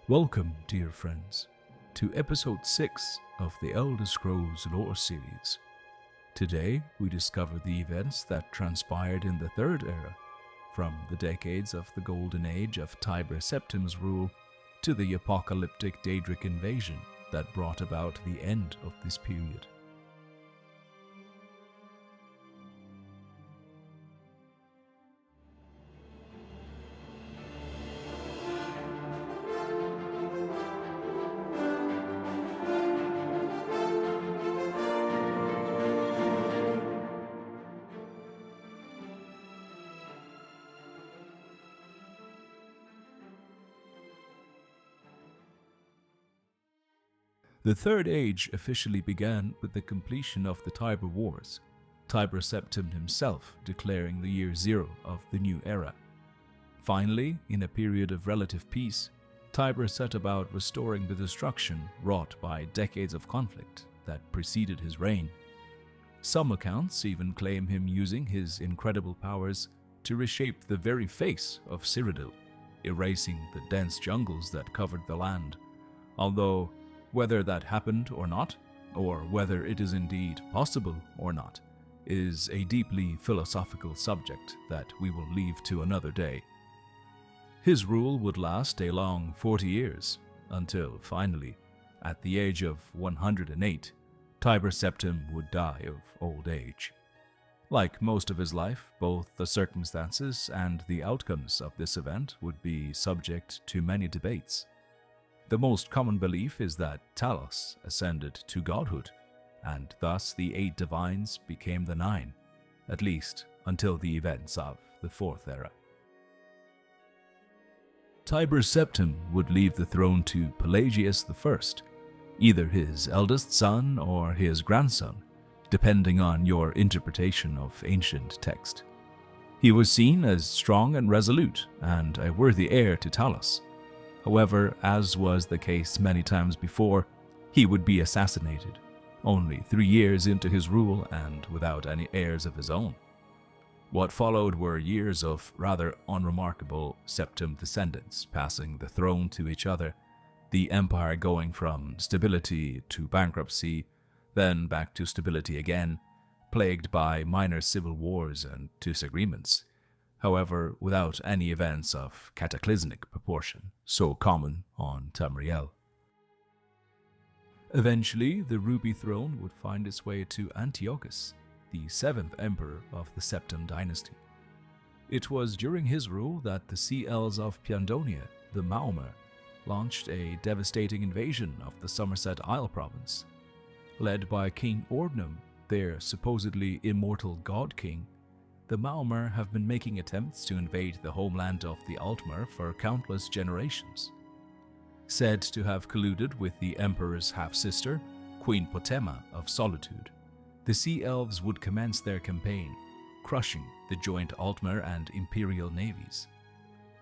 Welcome, dear friends, to episode 6 of the Elder Scrolls lore series. Today, we discover the events that transpired in the Third Era, from the decades of the Golden Age of Tiber Septim's rule to the apocalyptic Daedric invasion that brought about the end of this period. The Third Age officially began with the completion of the Tiber Wars, Tiber Septim himself declaring the year zero of the new era. Finally, in a period of relative peace, Tiber set about restoring the destruction wrought by decades of conflict that preceded his reign. Some accounts even claim him using his incredible powers to reshape the very face of Cyrodiil, erasing the dense jungles that covered the land, although whether that happened or not, or whether it is indeed possible or not, is a deeply philosophical subject that we will leave to another day. His rule would last a long 40 years, until finally, at the age of 108, Tiber Septim would die of old age. Like most of his life, both the circumstances and the outcomes of this event would be subject to many debates. The most common belief is that Talos ascended to godhood, and thus the 8 divines became the 9, at least until the events of the Fourth Era. Tiber Septim would leave the throne to Pelagius I, either his eldest son or his grandson, depending on your interpretation of ancient text. He was seen as strong and resolute, and a worthy heir to Talos. However, as was the case many times before, he would be assassinated, only 3 years into his rule and without any heirs of his own. What followed were years of rather unremarkable Septim descendants passing the throne to each other, the empire going from stability to bankruptcy, then back to stability again, plagued by minor civil wars and disagreements. However, without any events of cataclysmic proportion, so common on Tamriel. Eventually, the Ruby Throne would find its way to Antiochus, the 7th emperor of the Septim dynasty. It was during his rule that the Sea Elves of Piandonia, the Maomer, launched a devastating invasion of the Somerset Isle province. Led by King Ordnum, their supposedly immortal god king, the Maomer have been making attempts to invade the homeland of the Altmer for countless generations. Said to have colluded with the Emperor's half-sister, Queen Potema of Solitude, the Sea Elves would commence their campaign, crushing the joint Altmer and Imperial navies.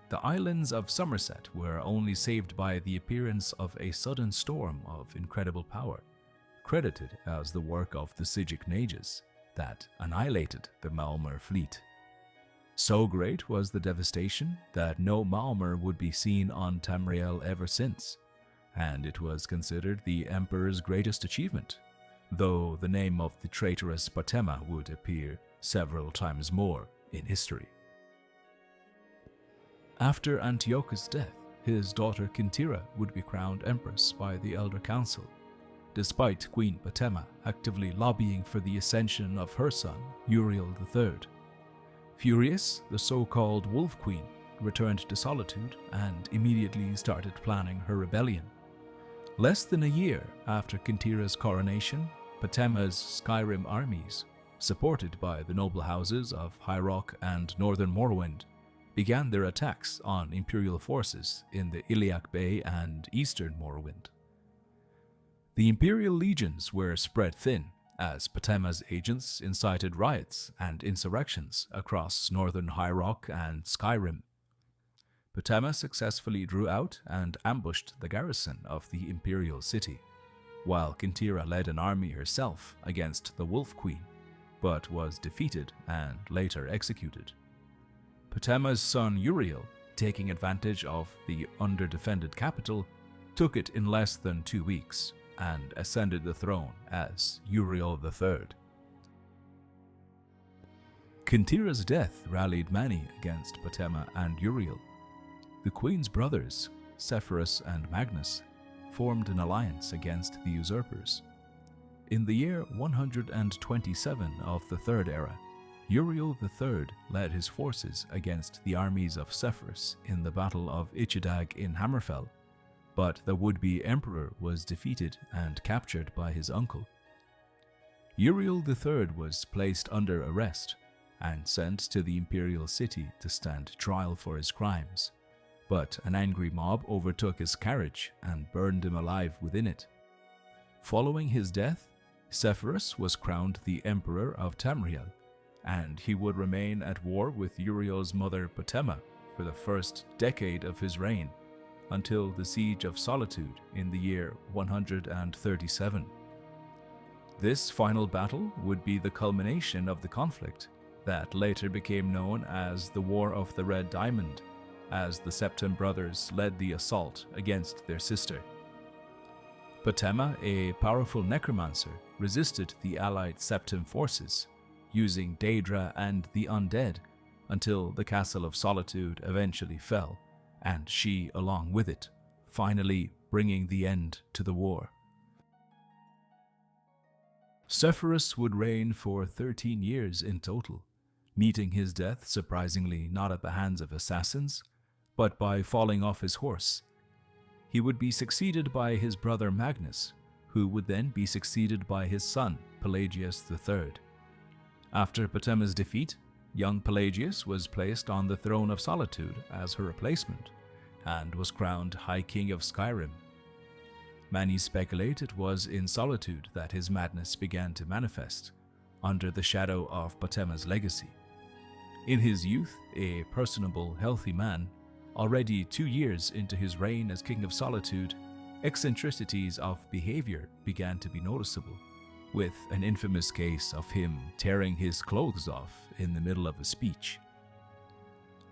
The islands of Somerset were only saved by the appearance of a sudden storm of incredible power, credited as the work of the Sigic Nages, that annihilated the Maomer fleet. So great was the devastation that no Maomer would be seen on Tamriel ever since, and it was considered the Emperor's greatest achievement, though the name of the traitorous Potema would appear several times more in history. After Antiochus' death, his daughter Kintira would be crowned empress by the Elder Council, despite Queen Potema actively lobbying for the ascension of her son, Uriel III. Furious, the so-called Wolf Queen returned to Solitude and immediately started planning her rebellion. Less than a year after Kintira's coronation, Potema's Skyrim armies, supported by the noble houses of High Rock and Northern Morrowind, began their attacks on Imperial forces in the Iliac Bay and Eastern Morrowind. The Imperial legions were spread thin, as Potema's agents incited riots and insurrections across northern High Rock and Skyrim. Potema successfully drew out and ambushed the garrison of the Imperial city, while Kintira led an army herself against the Wolf Queen, but was defeated and later executed. Potema's son Uriel taking advantage of the underdefended capital, took it in less than 2 weeks and ascended the throne as Uriel III. Kintira's death rallied many against Potema and Uriel. The queen's brothers, Sepphoris and Magnus, formed an alliance against the usurpers. In the year 127 of the Third Era, Uriel III led his forces against the armies of Sepphoris in the Battle of Ichidag in Hammerfell, but the would-be emperor was defeated and captured by his uncle. Uriel III was placed under arrest and sent to the imperial city to stand trial for his crimes, but an angry mob overtook his carriage and burned him alive within it. Following his death, Sepphoris was crowned the Emperor of Tamriel, and he would remain at war with Uriel's mother Potema for the first decade of his reign, until the Siege of Solitude in the year 137. This final battle would be the culmination of the conflict that later became known as the War of the Red Diamond, as the Septim brothers led the assault against their sister. Potema, a powerful necromancer, resisted the allied Septim forces, using Daedra and the undead, until the Castle of Solitude eventually fell, and she along with it, finally bringing the end to the war. Sepphoris would reign for 13 years in total, meeting his death surprisingly not at the hands of assassins, but by falling off his horse. He would be succeeded by his brother Magnus, who would then be succeeded by his son, Pelagius III. After Potema's defeat, young Pelagius was placed on the throne of Solitude as her replacement, and was crowned High King of Skyrim. Many speculate it was in Solitude that his madness began to manifest, under the shadow of Potema's legacy. In his youth, a personable, healthy man, already 2 years into his reign as King of Solitude, eccentricities of behavior began to be noticeable, with an infamous case of him tearing his clothes off in the middle of a speech.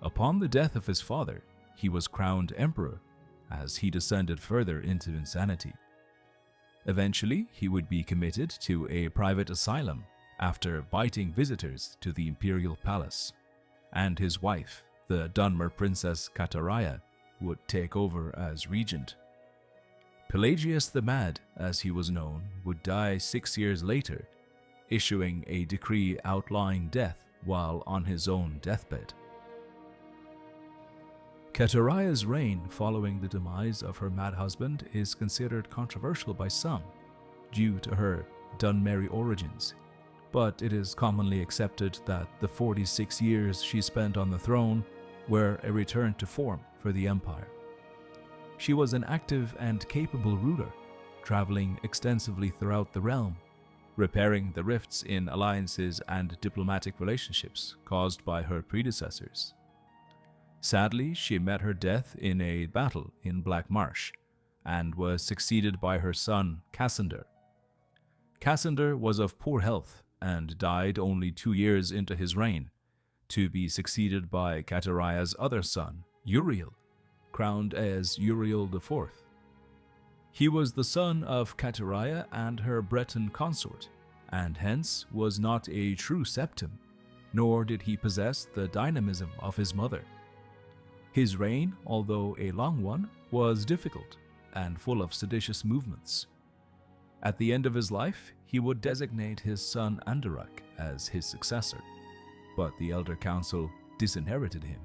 Upon the death of his father, he was crowned emperor, as he descended further into insanity. Eventually, he would be committed to a private asylum after biting visitors to the imperial palace, and his wife, the Dunmer princess Kataraya, would take over as regent. Pelagius the Mad, as he was known, would die 6 years later, issuing a decree outlawing death while on his own deathbed. Kataraya's reign following the demise of her mad husband is considered controversial by some, due to her Dunmerry origins, but it is commonly accepted that the 46 years she spent on the throne were a return to form for the empire. She was an active and capable ruler, traveling extensively throughout the realm, repairing the rifts in alliances and diplomatic relationships caused by her predecessors. Sadly, she met her death in a battle in Black Marsh, and was succeeded by her son Cassander. Cassander was of poor health and died only 2 years into his reign, to be succeeded by Kataraya's other son, Uriel, crowned as Uriel IV. He was the son of Kataraya and her Breton consort, and hence was not a true septim, nor did he possess the dynamism of his mother. His reign, although a long one, was difficult and full of seditious movements. At the end of his life, he would designate his son Andarak as his successor, but the Elder Council disinherited him,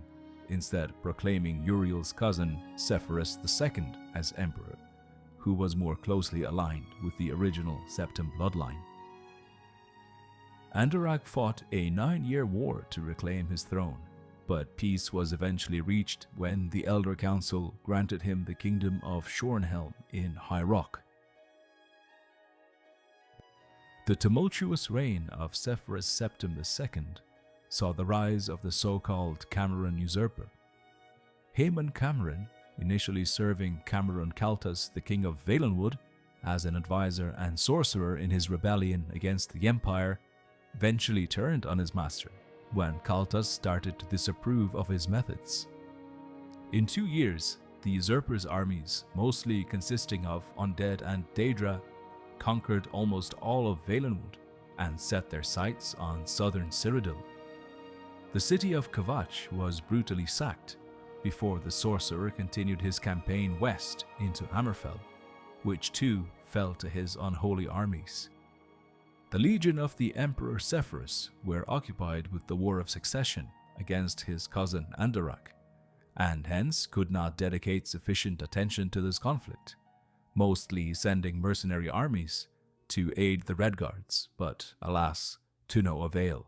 instead proclaiming Uriel's cousin Sepphoris II as emperor, who was more closely aligned with the original Septim bloodline. Andarak fought a 9-year war to reclaim his throne, but peace was eventually reached when the Elder Council granted him the kingdom of Shornhelm in High Rock. The tumultuous reign of Sepphoris Septim II saw the rise of the so-called Cameron usurper. Haemon Cameron, initially serving Cameron Caltas, the king of Valenwood, as an advisor and sorcerer in his rebellion against the Empire, eventually turned on his master when Caltas started to disapprove of his methods. In 2 years, the usurper's armies, mostly consisting of undead and Daedra, conquered almost all of Valenwood and set their sights on southern Cyrodiil. The city of Kvatch was brutally sacked before the sorcerer continued his campaign west into Hammerfell, which too fell to his unholy armies. The legion of the Emperor Sepphoris were occupied with the War of Succession against his cousin Andorak, and hence could not dedicate sufficient attention to this conflict, mostly sending mercenary armies to aid the Redguards, but alas, to no avail.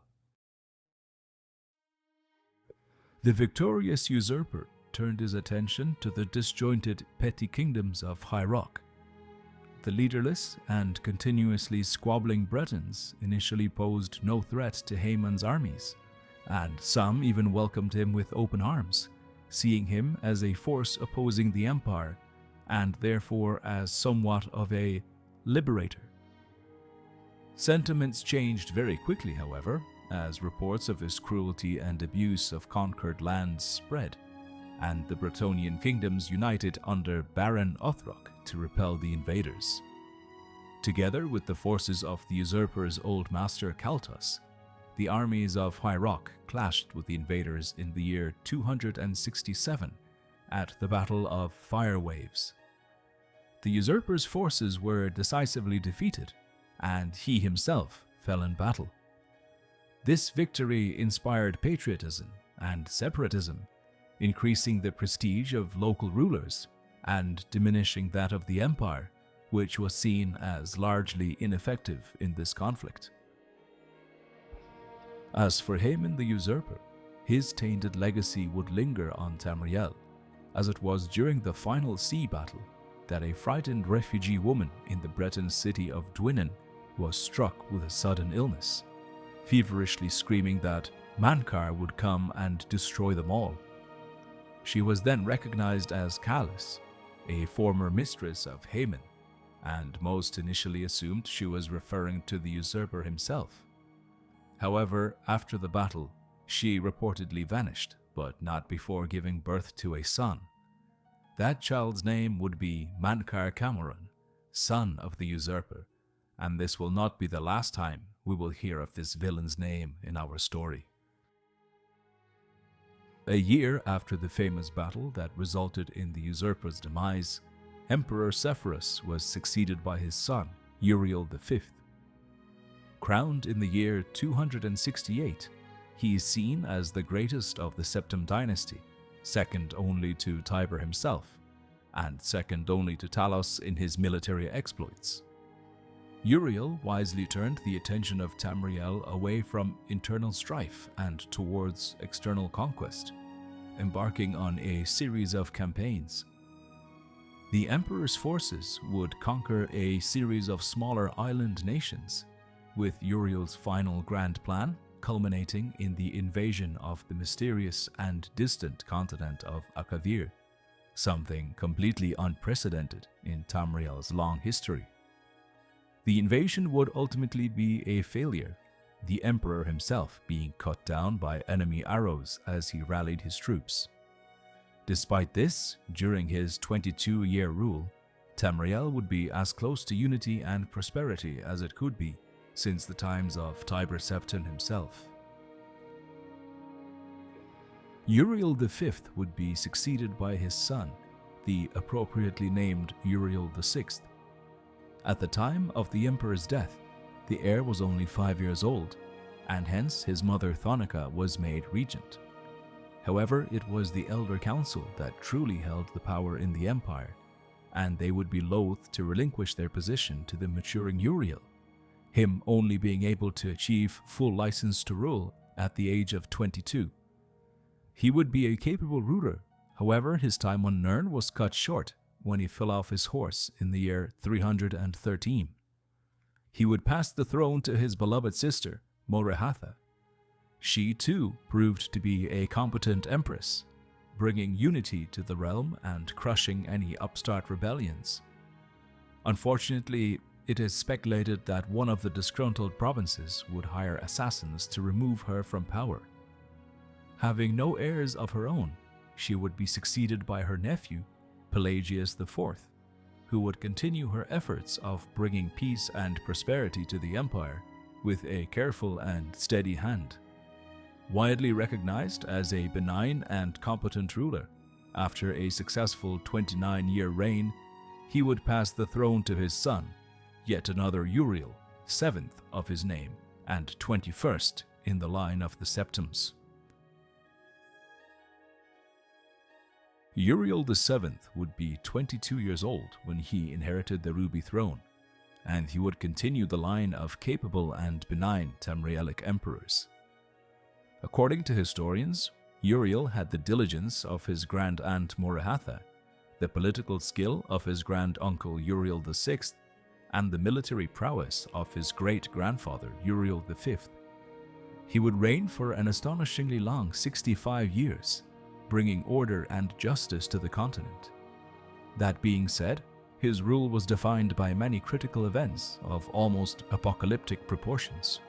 The victorious usurper turned his attention to the disjointed petty kingdoms of High Rock. The leaderless and continuously squabbling Bretons initially posed no threat to Haemon's armies, and some even welcomed him with open arms, seeing him as a force opposing the Empire, and therefore as somewhat of a liberator. Sentiments changed very quickly, however, as reports of his cruelty and abuse of conquered lands spread, and the Bretonnian kingdoms united under Baron Othrock to repel the invaders. Together with the forces of the usurper's old master Kaltos, the armies of High Rock clashed with the invaders in the year 267 at the Battle of Firewaves. The usurper's forces were decisively defeated, and he himself fell in battle. This victory inspired patriotism and separatism, increasing the prestige of local rulers and diminishing that of the Empire, which was seen as largely ineffective in this conflict. As for Haemon the usurper, his tainted legacy would linger on Tamriel, as it was during the final sea battle that a frightened refugee woman in the Breton city of Dwinnen was struck with a sudden illness, feverishly screaming that Mankar would come and destroy them all. She was then recognized as Kalis, a former mistress of Haemon, and most initially assumed she was referring to the usurper himself. However, after the battle, she reportedly vanished, but not before giving birth to a son. That child's name would be Mankar Cameron, son of the usurper, and this will not be the last time we will hear of this villain's name in our story. A year after the famous battle that resulted in the usurper's demise, Emperor Sepphoris was succeeded by his son, Uriel V. Crowned in the year 268, he is seen as the greatest of the Septim dynasty, second only to Tiber himself, and second only to Talos in his military exploits. Uriel wisely turned the attention of Tamriel away from internal strife and towards external conquest, embarking on a series of campaigns. The Emperor's forces would conquer a series of smaller island nations, with Uriel's final grand plan culminating in the invasion of the mysterious and distant continent of Akavir, something completely unprecedented in Tamriel's long history. The invasion would ultimately be a failure, the Emperor himself being cut down by enemy arrows as he rallied his troops. Despite this, during his 22-year rule, Tamriel would be as close to unity and prosperity as it could be since the times of Tiber Septim himself. Uriel V would be succeeded by his son, the appropriately named Uriel VI. At the time of the Emperor's death, the heir was only 5 years old, and hence his mother Thonica was made regent. However, it was the Elder Council that truly held the power in the Empire, and they would be loath to relinquish their position to the maturing Uriel, him only being able to achieve full license to rule at the age of 22. He would be a capable ruler, however his time on Nirn was cut short when he fell off his horse in the year 313. He would pass the throne to his beloved sister, Morehatha. She too proved to be a competent empress, bringing unity to the realm and crushing any upstart rebellions. Unfortunately, it is speculated that one of the disgruntled provinces would hire assassins to remove her from power. Having no heirs of her own, she would be succeeded by her nephew, Pelagius IV, who would continue her efforts of bringing peace and prosperity to the empire with a careful and steady hand. Widely recognized as a benign and competent ruler, after a successful 29-year reign, he would pass the throne to his son, yet another Uriel, 7th of his name and 21st in the line of the Septums. Uriel VII would be 22 years old when he inherited the Ruby Throne, and he would continue the line of capable and benign Tamrielic emperors. According to historians, Uriel had the diligence of his grand-aunt Morahatha, the political skill of his grand-uncle Uriel VI, and the military prowess of his great-grandfather Uriel V. He would reign for an astonishingly long 65 years, bringing order and justice to the continent. That being said, his rule was defined by many critical events of almost apocalyptic proportions.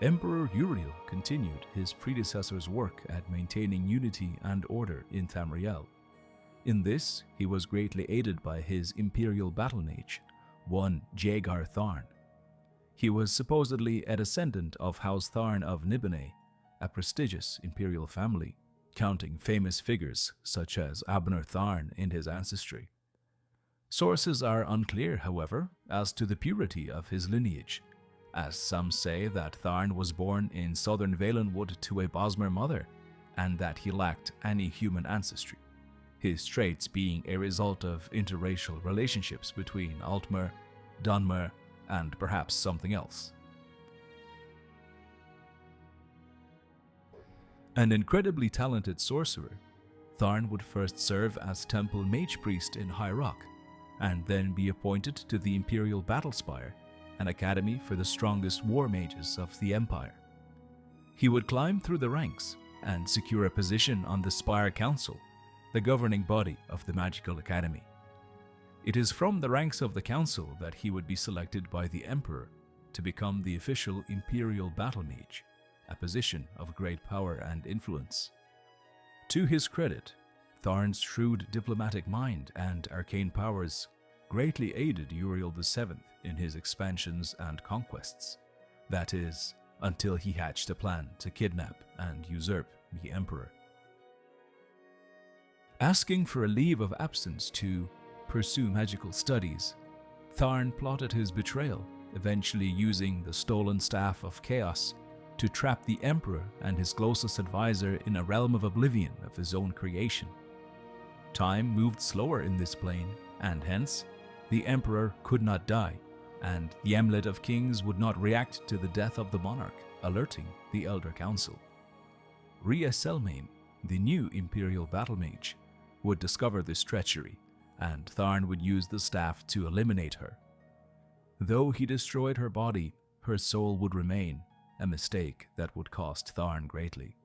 Emperor Uriel continued his predecessor's work at maintaining unity and order in Tamriel. In this, he was greatly aided by his imperial battle mage, one Jagar Tharn. He was supposedly a descendant of House Tharn of Nibene, a prestigious imperial family, counting famous figures such as Abner Tharn in his ancestry. Sources are unclear, however, as to the purity of his lineage, as some say that Tharn was born in southern Valenwood to a Bosmer mother, and that he lacked any human ancestry, his traits being a result of interracial relationships between Altmer, Dunmer, and perhaps something else. An incredibly talented sorcerer, Tharn would first serve as temple mage priest in High Rock, and then be appointed to the Imperial Battle Spire, an academy for the strongest war mages of the Empire. He would climb through the ranks and secure a position on the Spire Council, the governing body of the Magical Academy. It is from the ranks of the council that he would be selected by the Emperor to become the official Imperial Battle Mage, a position of great power and influence. To his credit, Tharn's shrewd diplomatic mind and arcane powers greatly aided Uriel VII in his expansions and conquests, that is, until he hatched a plan to kidnap and usurp the Emperor. Asking for a leave of absence to pursue magical studies, Tharn plotted his betrayal, eventually using the stolen Staff of Chaos to trap the Emperor and his closest advisor in a realm of oblivion of his own creation. Time moved slower in this plane, and hence, the Emperor could not die, and the Amulet of Kings would not react to the death of the monarch, alerting the Elder Council. Rhea Selmain, the new Imperial Battle Mage, would discover this treachery, and Tharn would use the staff to eliminate her. Though he destroyed her body, her soul would remain, a mistake that would cost Tharn greatly.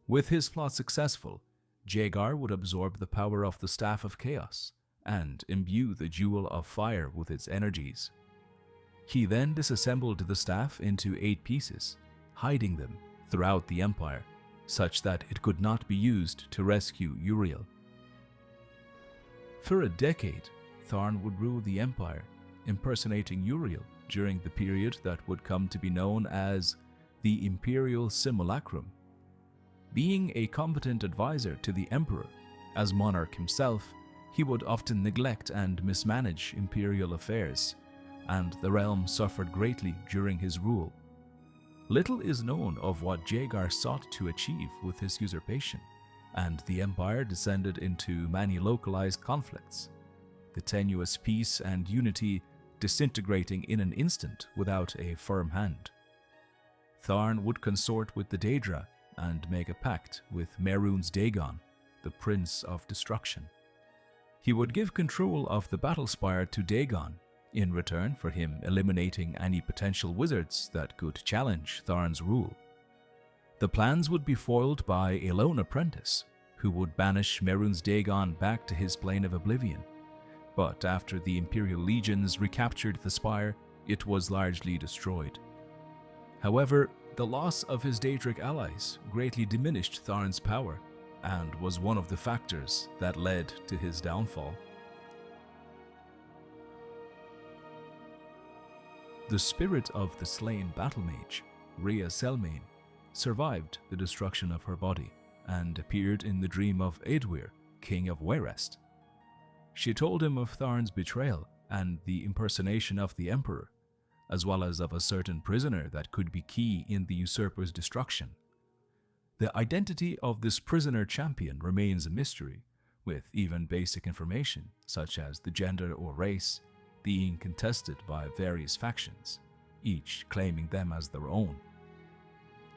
With his plot successful, Jagar would absorb the power of the Staff of Chaos and imbue the Jewel of Fire with its energies. He then disassembled the staff into 8 pieces, hiding them throughout the Empire, such that it could not be used to rescue Uriel. For a decade, Tharn would rule the Empire, impersonating Uriel during the period that would come to be known as the Imperial Simulacrum. Being a competent advisor to the Emperor, as monarch himself, he would often neglect and mismanage imperial affairs, and the realm suffered greatly during his rule. Little is known of what Jagar sought to achieve with his usurpation, and the empire descended into many localized conflicts, the tenuous peace and unity disintegrating in an instant without a firm hand. Tharn would consort with the Daedra and make a pact with Mehrunes Dagon, the Prince of Destruction. He would give control of the Battle Spire to Dagon, in return for him eliminating any potential wizards that could challenge Tharn's rule. The plans would be foiled by a lone apprentice, who would banish Mehrunes Dagon back to his plane of oblivion. But after the Imperial legions recaptured the spire, it was largely destroyed. However, The loss of his Daedric allies greatly diminished Tharn's power and was one of the factors that led to his downfall. The spirit of the slain battle mage, Rhea Selmain, survived the destruction of her body and appeared in the dream of Eadwyr, king of Wayrest. She told him of Tharn's betrayal and the impersonation of the Emperor, as well as of a certain prisoner that could be key in the usurper's destruction. The identity of this prisoner champion remains a mystery, with even basic information, such as the gender or race, being contested by various factions, each claiming them as their own.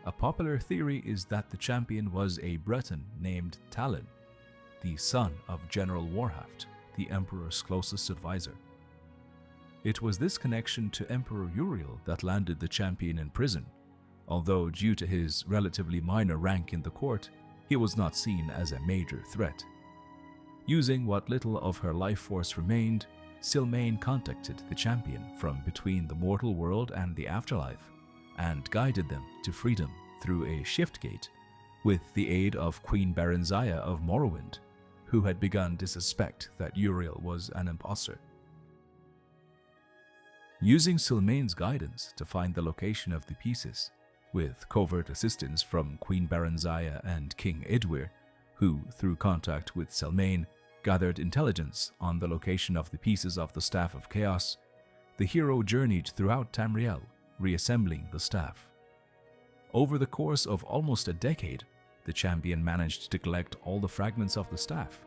A popular theory is that the champion was a Breton named Talon, the son of General Warhaft, the Emperor's closest advisor. It was this connection to Emperor Uriel that landed the champion in prison, although due to his relatively minor rank in the court, he was not seen as a major threat. Using what little of her life force remained, Selmain contacted the champion from between the mortal world and the afterlife, and guided them to freedom through a shift gate with the aid of Queen Berenziah of Morrowind, who had begun to suspect that Uriel was an imposter. Using Selmain's guidance to find the location of the pieces, with covert assistance from Queen Berenziah and King Eadwyr, who, through contact with Selmain, gathered intelligence on the location of the pieces of the Staff of Chaos, the hero journeyed throughout Tamriel, reassembling the staff. Over the course of almost a decade, the champion managed to collect all the fragments of the staff,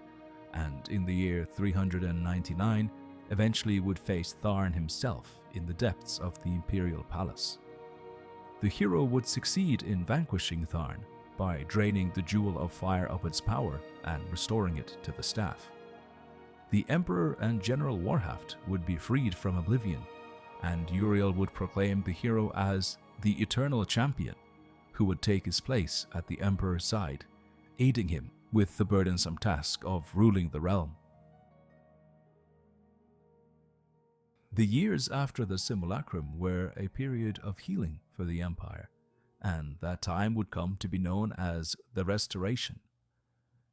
and in the year 399, eventually would face Tharn himself in the depths of the Imperial Palace. The hero would succeed in vanquishing Tharn by draining the Jewel of Fire of its power and restoring it to the staff. The Emperor and General Warhaft would be freed from Oblivion, and Uriel would proclaim the hero as the Eternal Champion, who would take his place at the Emperor's side, aiding him with the burdensome task of ruling the realm. The years after the simulacrum were a period of healing for the Empire, and that time would come to be known as the Restoration.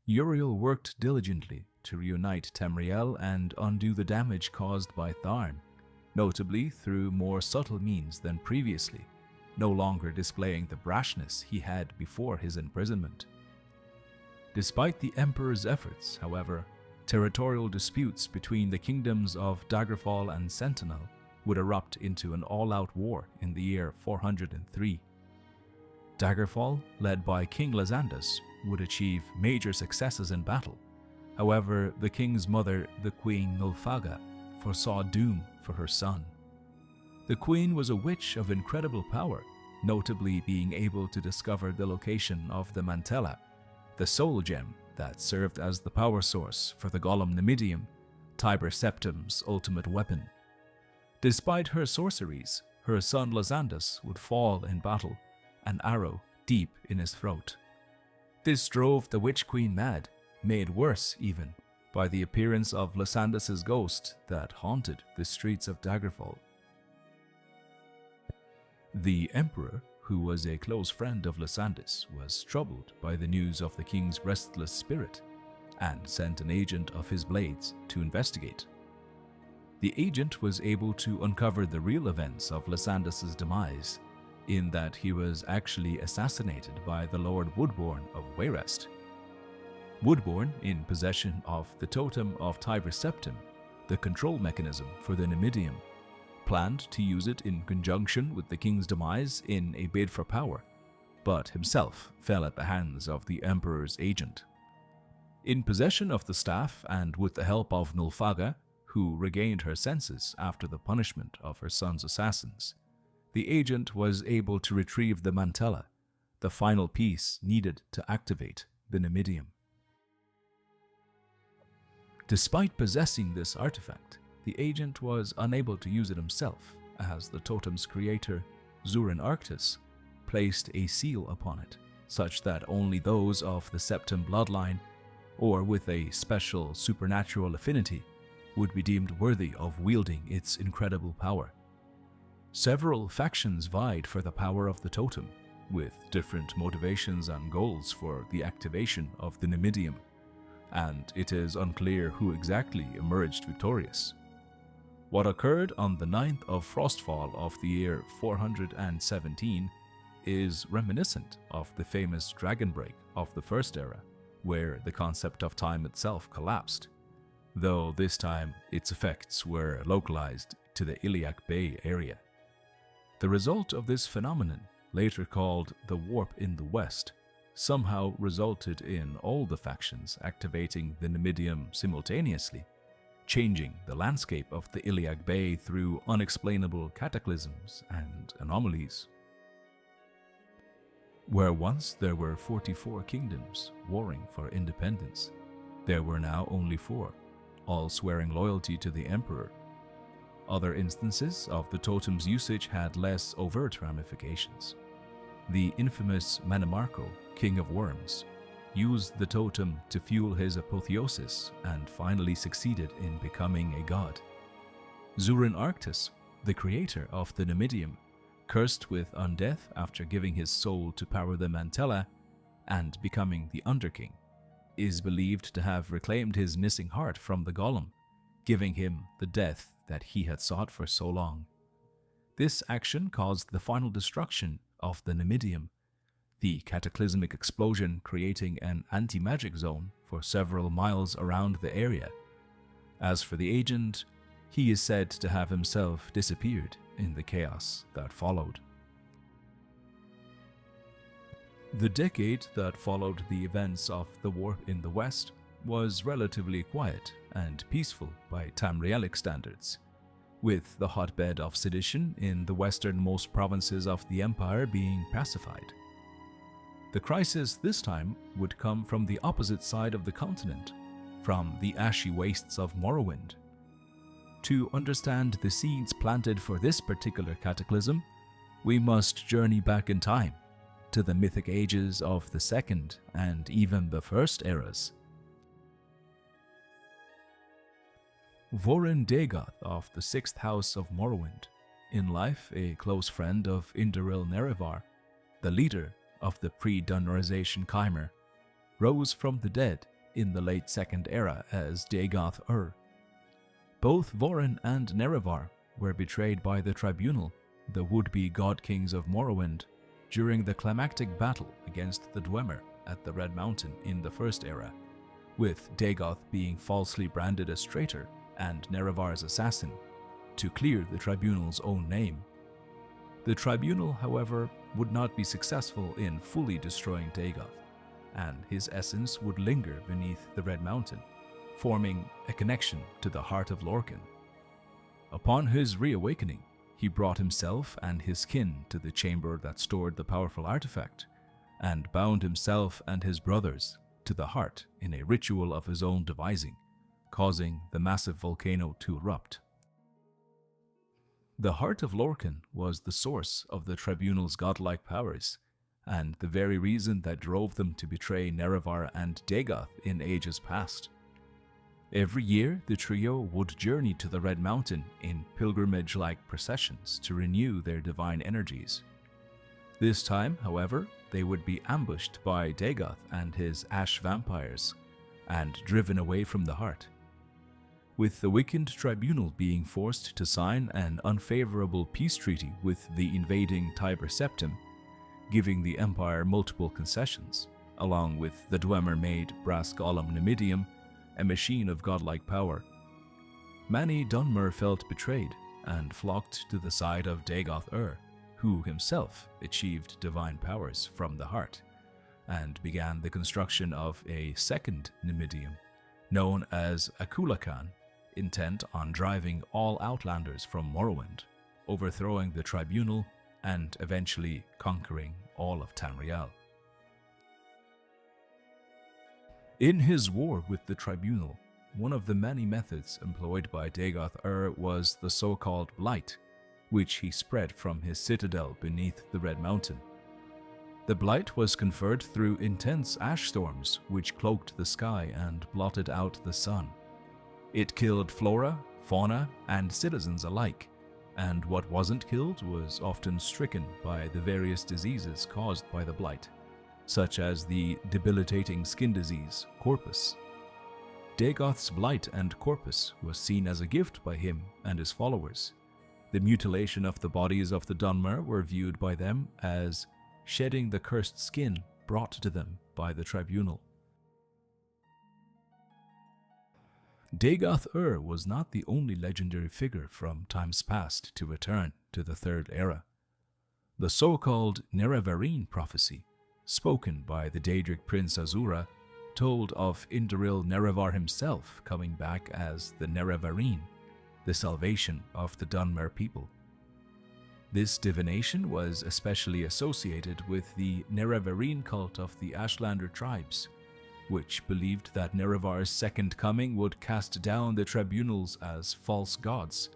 Uriel worked diligently to reunite Tamriel and undo the damage caused by Tharn, notably through more subtle means than previously, no longer displaying the brashness he had before his imprisonment. Despite the Emperor's efforts, however, territorial disputes between the kingdoms of Daggerfall and Sentinel would erupt into an all-out war in the year 403. Daggerfall, led by King Lysandus, would achieve major successes in battle. However, the king's mother, the Queen Nulfaga, foresaw doom for her son. The queen was a witch of incredible power, notably being able to discover the location of the Mantella, the soul gem that served as the power source for the golem Nimidium, Tiber Septim's ultimate weapon. Despite her sorceries, her son Lysandus would fall in battle, an arrow deep in his throat. This drove the Witch Queen mad, made worse even by the appearance of Lysandus's ghost that haunted the streets of Daggerfall. The Emperor, who was a close friend of Lysandus, was troubled by the news of the king's restless spirit and sent an agent of his blades to investigate. The agent was able to uncover the real events of Lysandus's demise, in that he was actually assassinated by the Lord Woodborn of Wayrest. Woodborn, in possession of the totem of Tiber Septim, the control mechanism for the Nimidium, planned to use it in conjunction with the king's demise in a bid for power, but himself fell at the hands of the Emperor's agent. In possession of the staff and with the help of Nulfaga, who regained her senses after the punishment of her son's assassins, the agent was able to retrieve the Mantella, the final piece needed to activate the Nimidium. Despite possessing this artifact, the agent was unable to use it himself, as the totem's creator, Zurin Arctus, placed a seal upon it, such that only those of the Septim bloodline, or with a special supernatural affinity, would be deemed worthy of wielding its incredible power. Several factions vied for the power of the totem, with different motivations and goals for the activation of the Numidium, and it is unclear who exactly emerged victorious. What occurred on the 9th of Frostfall of the year 417 is reminiscent of the famous Dragon Break of the First Era, where the concept of time itself collapsed, though this time its effects were localized to the Iliac Bay area. The result of this phenomenon, later called the Warp in the West, somehow resulted in all the factions activating the Numidium simultaneously, changing the landscape of the Iliac Bay through unexplainable cataclysms and anomalies. Where once there were 44 kingdoms warring for independence, there were now only 4, all swearing loyalty to the emperor. Other instances of the totem's usage had less overt ramifications. The infamous Manimarco, king of worms, used the totem to fuel his apotheosis and finally succeeded in becoming a god. Zurin Arctus, the creator of the Numidium, cursed with undeath after giving his soul to power the Mantella and becoming the Underking, is believed to have reclaimed his missing heart from the golem, giving him the death that he had sought for so long. This action caused the final destruction of the Numidium, the cataclysmic explosion creating an anti-magic zone for several miles around the area. As for the agent, he is said to have himself disappeared in the chaos that followed. The decade that followed the events of the Warp in the West was relatively quiet and peaceful by Tamrielic standards, with the hotbed of sedition in the westernmost provinces of the Empire being pacified. The crisis this time would come from the opposite side of the continent, from the ashy wastes of Morrowind. To understand the seeds planted for this particular cataclysm, we must journey back in time to the mythic ages of the Second and even the First Eras. Vorin Dagoth of the 6th House of Morrowind, in life a close friend of Indoril Nerevar, the leader of the pre-Dunnarization Chimer, rose from the dead in the late Second Era as Dagoth Ur. Both Vorin and Nerevar were betrayed by the Tribunal, the would-be god kings of Morrowind, during the climactic battle against the Dwemer at the Red Mountain in the First Era, with Dagoth being falsely branded as traitor and Nerevar's assassin, to clear the Tribunal's own name. The Tribunal, however, would not be successful in fully destroying Dagoth, and his essence would linger beneath the Red Mountain, forming a connection to the heart of Lorkhan. Upon his reawakening, he brought himself and his kin to the chamber that stored the powerful artifact, and bound himself and his brothers to the heart in a ritual of his own devising, causing the massive volcano to erupt. The heart of Lorkhan was the source of the Tribunal's godlike powers, and the very reason that drove them to betray Nerevar and Dagoth in ages past. Every year, the trio would journey to the Red Mountain in pilgrimage-like processions to renew their divine energies. This time, however, they would be ambushed by Dagoth and his ash vampires, and driven away from the heart. With the Wicked Tribunal being forced to sign an unfavorable peace treaty with the invading Tiber Septim, giving the Empire multiple concessions, along with the Dwemer-made brass golem Numidium, a machine of godlike power. Many Dunmer felt betrayed and flocked to the side of Dagoth Ur, who himself achieved divine powers from the heart, and began the construction of a second Numidium, known as Akulakan, intent on driving all Outlanders from Morrowind, overthrowing the Tribunal, and eventually conquering all of Tamriel. In his war with the Tribunal, one of the many methods employed by Dagoth Ur was the so-called Blight, which he spread from his citadel beneath the Red Mountain. The Blight was conferred through intense ash storms which cloaked the sky and blotted out the sun. It killed flora, fauna, and citizens alike, and what wasn't killed was often stricken by the various diseases caused by the blight, such as the debilitating skin disease, Corpus. Dagoth's blight and Corpus was seen as a gift by him and his followers. The mutilation of the bodies of the Dunmer were viewed by them as shedding the cursed skin brought to them by the tribunal. Dagoth was not the only legendary figure from times past to return to the Third Era. The so-called Nerevarine prophecy, spoken by the Daedric prince Azura, told of Indoril Nerevar himself coming back as the Nerevarine, the salvation of the Dunmer people. This divination was especially associated with the Nerevarine cult of the Ashlander tribes, which believed that Nerevar's second coming would cast down the tribunals as false gods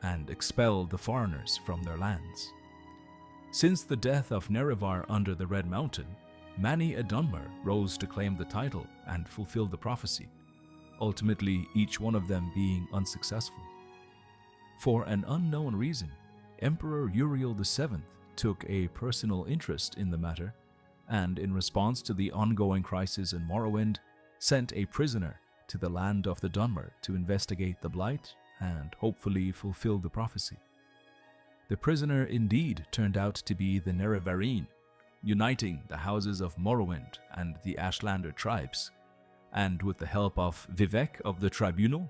and expel the foreigners from their lands. Since the death of Nerevar under the Red Mountain, many a Dunmer rose to claim the title and fulfill the prophecy, ultimately each one of them being unsuccessful. For an unknown reason, Emperor Uriel VII took a personal interest in the matter, and in response to the ongoing crisis in Morrowind, sent a prisoner to the land of the Dunmer to investigate the blight and hopefully fulfill the prophecy. The prisoner indeed turned out to be the Nerevarine, uniting the houses of Morrowind and the Ashlander tribes, and with the help of Vivek of the Tribunal,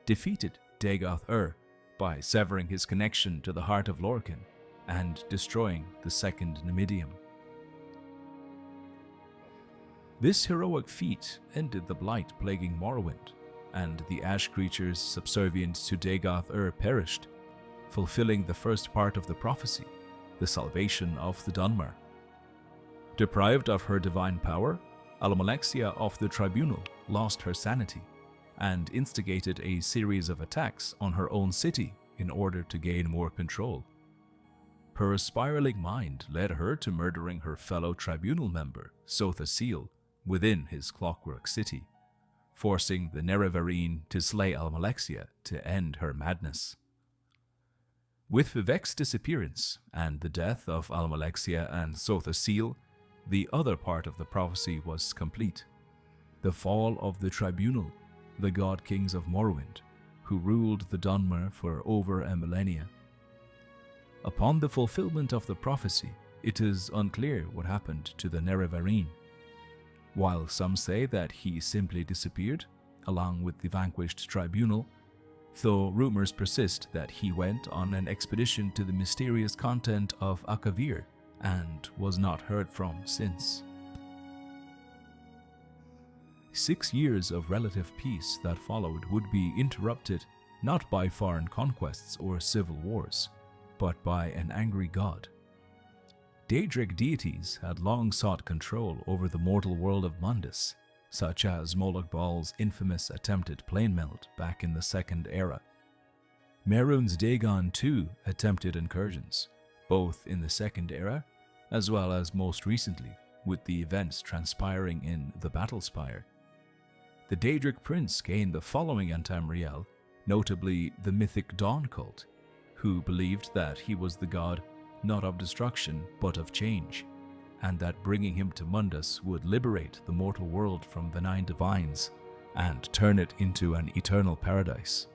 defeated Dagoth by severing his connection to the heart of Lorkhan and destroying the second Numidium. This heroic feat ended the blight plaguing Morrowind, and the ash creatures subservient to Dagoth perished, fulfilling the first part of the prophecy, the salvation of the Dunmer. Deprived of her divine power, Almalexia of the Tribunal lost her sanity and instigated a series of attacks on her own city in order to gain more control. Her spiraling mind led her to murdering her fellow Tribunal member, Sotha Seal, within his clockwork city, forcing the Nerevarine to slay Almalexia to end her madness. With Vivek's disappearance and the death of Almalexia and Sotha Seal, the other part of the prophecy was complete: the fall of the Tribunal, the god kings of Morrowind, who ruled the Dunmer for over a millennia. Upon the fulfillment of the prophecy, it is unclear what happened to the Nerevarine. While some say that he simply disappeared, along with the vanquished Tribunal, though rumors persist that he went on an expedition to the mysterious continent of Akavir and was not heard from since. 6 years of relative peace that followed would be interrupted not by foreign conquests or civil wars, but by an angry god. Daedric deities had long sought control over the mortal world of Mundus, such as Moloch Baal's infamous attempted plane melt back in the Second Era. Mehrunes Dagon too attempted incursions, both in the Second Era as well as most recently with the events transpiring in the Battlespire. The Daedric prince gained the following in Tamriel, notably the mythic Dawn cult, who believed that he was the god not of destruction but of change, and that bringing him to Mundus would liberate the mortal world from the 9 divines and turn it into an eternal paradise.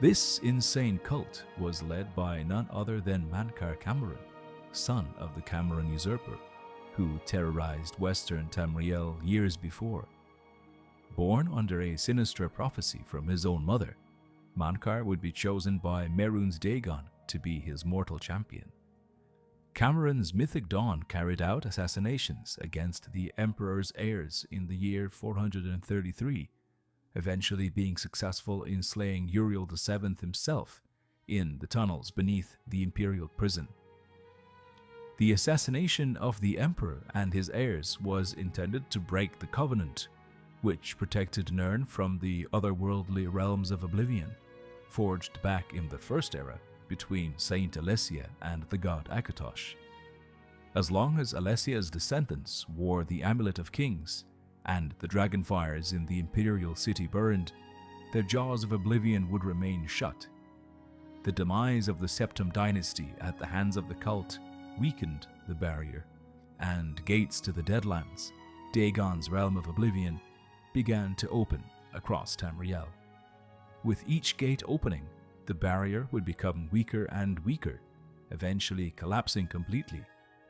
This insane cult was led by none other than Mankar Cameron, son of the Cameron usurper, who terrorized western Tamriel years before. Born under a sinister prophecy from his own mother, Mankar would be chosen by Mehrunes Dagon to be his mortal champion. Cameron's mythic Dawn carried out assassinations against the Emperor's heirs in the year 433, eventually being successful in slaying Uriel VII himself in the tunnels beneath the Imperial prison. The assassination of the Emperor and his heirs was intended to break the Covenant, which protected Nirn from the otherworldly realms of Oblivion, forged back in the First Era between Saint Alessia and the god Akatosh. As long as Alessia's descendants wore the Amulet of Kings and the dragonfires in the Imperial city burned, the jaws of Oblivion would remain shut. The demise of the Septim dynasty at the hands of the cult weakened the barrier, and gates to the Deadlands, Dagon's realm of Oblivion, began to open across Tamriel. With each gate opening, the barrier would become weaker and weaker, eventually collapsing completely,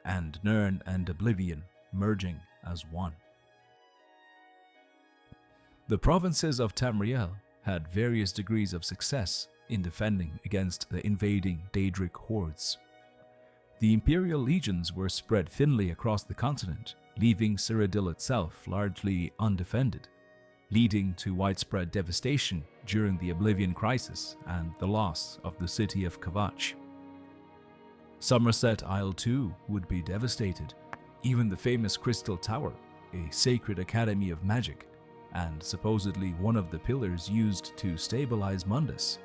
and Nirn and Oblivion merging as one. The provinces of Tamriel had various degrees of success in defending against the invading Daedric hordes. The imperial legions were spread thinly across the continent, leaving Cyrodiil itself largely undefended, leading to widespread devastation during the Oblivion crisis and the loss of the city of Kvatch. Somerset Isle too would be devastated. Even the famous Crystal Tower, a sacred academy of magic, and supposedly one of the pillars used to stabilize Mundus,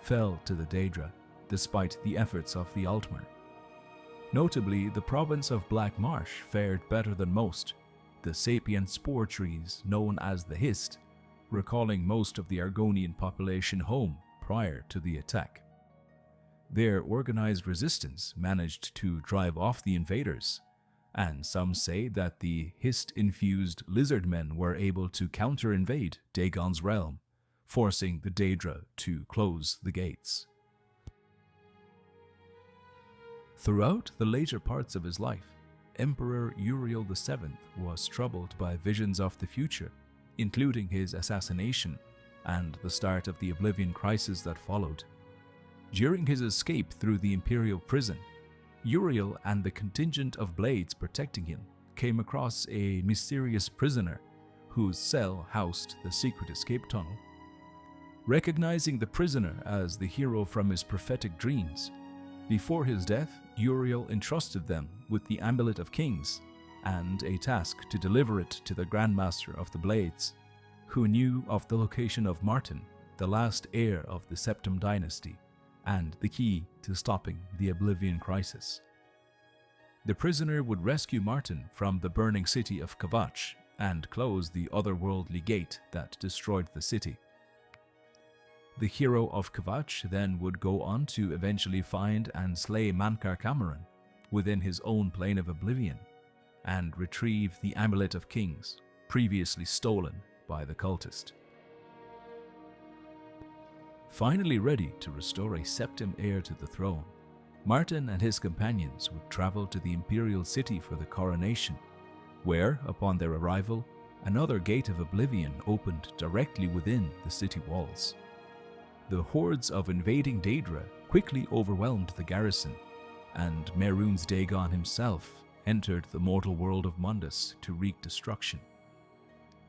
fell to the Daedra, despite the efforts of the Altmer. Notably, the province of Black Marsh fared better than most, the sapient spore trees known as the Hist, recalling most of the Argonian population home prior to the attack. Their organized resistance managed to drive off the invaders, and some say that the Hist-infused lizardmen were able to counter-invade Dagon's realm, forcing the Daedra to close the gates. Throughout the later parts of his life, Emperor Uriel VII was troubled by visions of the future, including his assassination and the start of the Oblivion crisis that followed. During his escape through the imperial prison, Uriel and the contingent of blades protecting him came across a mysterious prisoner whose cell housed the secret escape tunnel. Recognizing the prisoner as the hero from his prophetic dreams, before his death, Uriel entrusted them with the Amulet of Kings and a task to deliver it to the Grandmaster of the Blades, who knew of the location of Martin, the last heir of the Septim dynasty, and the key to stopping the Oblivion crisis. The prisoner would rescue Martin from the burning city of Kvatch and close the otherworldly gate that destroyed the city. The hero of Kvatch then would go on to eventually find and slay Mankar Cameron within his own plane of Oblivion, and retrieve the Amulet of Kings, previously stolen by the cultist. Finally ready to restore a Septim heir to the throne, Martin and his companions would travel to the imperial city for the coronation, where, upon their arrival, another gate of Oblivion opened directly within the city walls. The hordes of invading Daedra quickly overwhelmed the garrison, and Mehrunes Dagon himself entered the mortal world of Mundus to wreak destruction.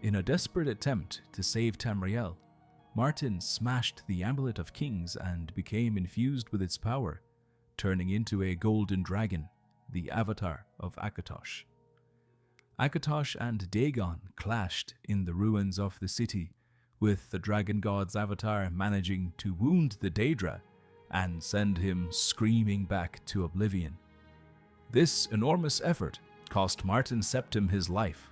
In a desperate attempt to save Tamriel, Martin smashed the Amulet of Kings and became infused with its power, turning into a golden dragon, the avatar of Akatosh. Akatosh and Dagon clashed in the ruins of the city, with the dragon god's avatar managing to wound the Daedra and send him screaming back to Oblivion. This enormous effort cost Martin Septim his life,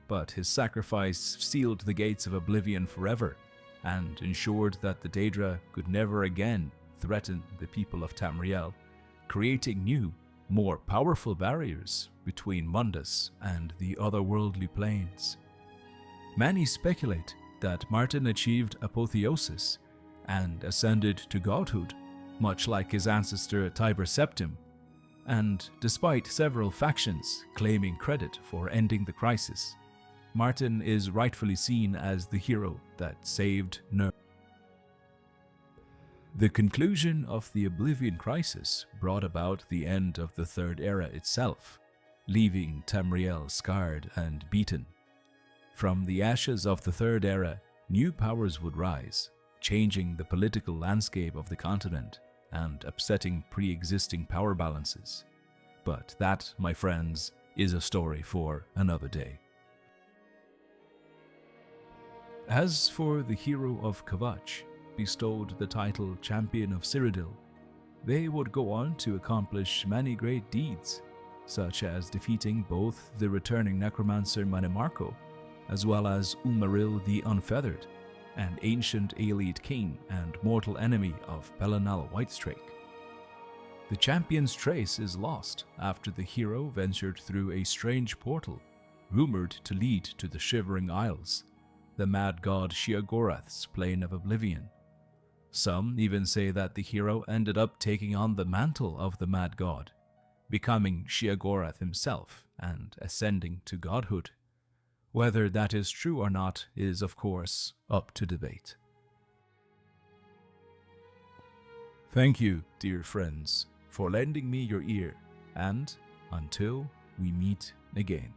but his sacrifice sealed the gates of Oblivion forever and ensured that the Daedra could never again threaten the people of Tamriel, creating new, more powerful barriers between Mundus and the otherworldly planes. Many speculate that Martin achieved apotheosis and ascended to godhood, much like his ancestor Tiber Septim, and despite several factions claiming credit for ending the crisis, Martin is rightfully seen as the hero that saved Nirn. The conclusion of the Oblivion crisis brought about the end of the Third Era itself, leaving Tamriel scarred and beaten. From the ashes of the Third Era, new powers would rise, changing the political landscape of the continent and upsetting pre-existing power balances. But that, my friends, is a story for another day. As for the hero of Kvatch, bestowed the title Champion of Cyrodiil, they would go on to accomplish many great deeds, such as defeating both the returning necromancer Manimarco, as well as Umaril the Unfeathered, an ancient Aelid king and mortal enemy of Belanal Whitestrake. The champion's trace is lost after the hero ventured through a strange portal, rumored to lead to the Shivering Isles, the mad god Sheogorath's plane of oblivion. Some even say that the hero ended up taking on the mantle of the mad god, becoming Sheogorath himself and ascending to godhood. Whether that is true or not is, of course, up to debate. Thank you, dear friends, for lending me your ear, and until we meet again.